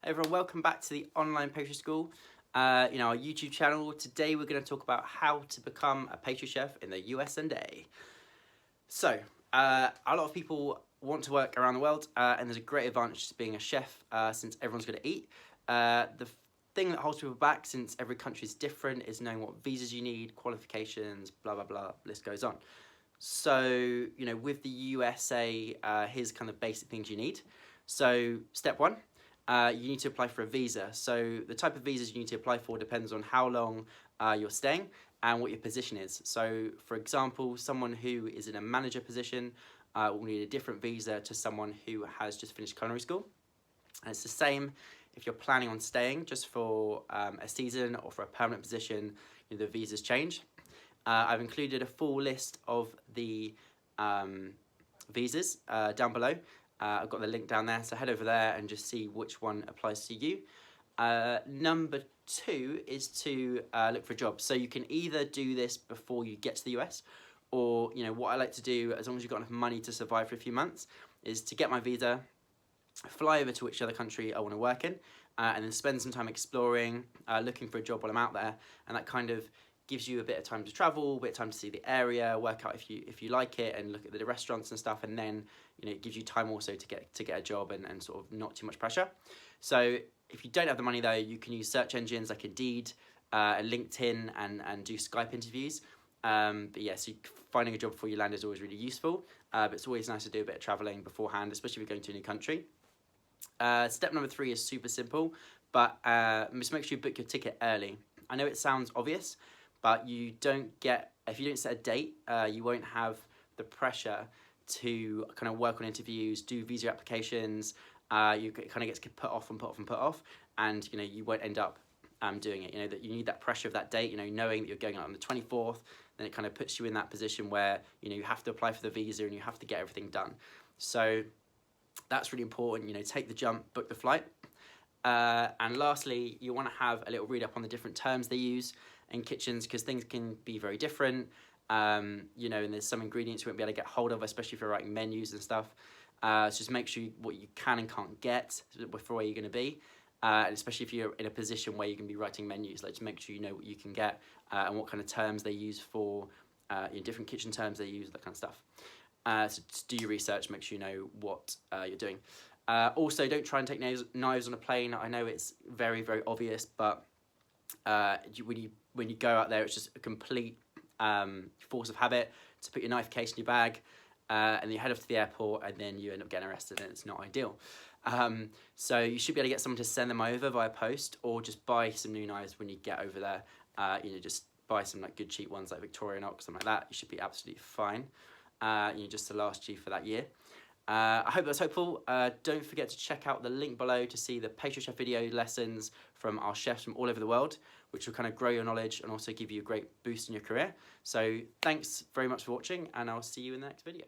Everyone, welcome back to the online pastry school, our YouTube channel. Today we're going to talk about how to become a pastry chef in the US&A. So, a lot of people want to work around the world, and there's a great advantage to being a chef since everyone's going to eat. The thing that holds people back, since every country is different, is knowing what visas you need, qualifications, blah, blah, blah, list goes on. So, with the USA, here's kind of basic things you need. So, step one. You need to apply for a visa. So the type of visas you need to apply for depends on how long you're staying and what your position is. So for example, someone who is in a manager position will need a different visa to someone who has just finished culinary school. And it's the same if you're planning on staying just for a season or for a permanent position, the visas change. I've included a full list of the visas down below. I've got the link down there, so head over there and just see which one applies to you. Number two is to look for a job. So you can either do this before you get to the US, or what I like to do, as long as you've got enough money to survive for a few months, is to get my visa, fly over to which other country I want to work in, and then spend some time exploring, looking for a job while I'm out there, and that kind of gives you a bit of time to travel, a bit of time to see the area, work out if you like it, and look at the restaurants and stuff, and then it gives you time also to get a job and sort of not too much pressure. So if you don't have the money though, you can use search engines like Indeed, LinkedIn, and do Skype interviews. But yeah, so finding a job before you land is always really useful, but it's always nice to do a bit of traveling beforehand, especially if you're going to a new country. Step number 3 is super simple, but just make sure you book your ticket early. I know it sounds obvious, but if you don't set a date, you won't have the pressure to kind of work on interviews, do visa applications. It kind of gets put off and put off and put off, and you won't end up doing it. That you need that pressure of that date. Knowing that you're going out on the 24th, then it kind of puts you in that position where you have to apply for the visa and you have to get everything done. So that's really important. Take the jump, book the flight. And lastly, you want to have a little read up on the different terms they use in kitchens, because things can be very different. And there's some ingredients you won't be able to get hold of, especially if you're writing menus and stuff. So just make sure what you can and can't get for where you're going to be. And especially if you're in a position where you're going to be writing menus, just make sure you know what you can get and what kind of terms they use for different kitchen terms they use, that kind of stuff. So just do your research, make sure you know what you're doing. Also, don't try and take knives on a plane. I know it's very, very obvious, but when you go out there, it's just a complete force of habit to put your knife case in your bag, and you head off to the airport, and then you end up getting arrested, and it's not ideal. So you should be able to get someone to send them over via post, or just buy some new knives when you get over there. Just buy some good cheap ones like Victorinox, something like that. You should be absolutely fine. Just to last you for that year. I hope that's helpful. Don't forget to check out the link below to see the pastry chef video lessons from our chefs from all over the world, which will kind of grow your knowledge and also give you a great boost in your career. So thanks very much for watching, and I'll see you in the next video.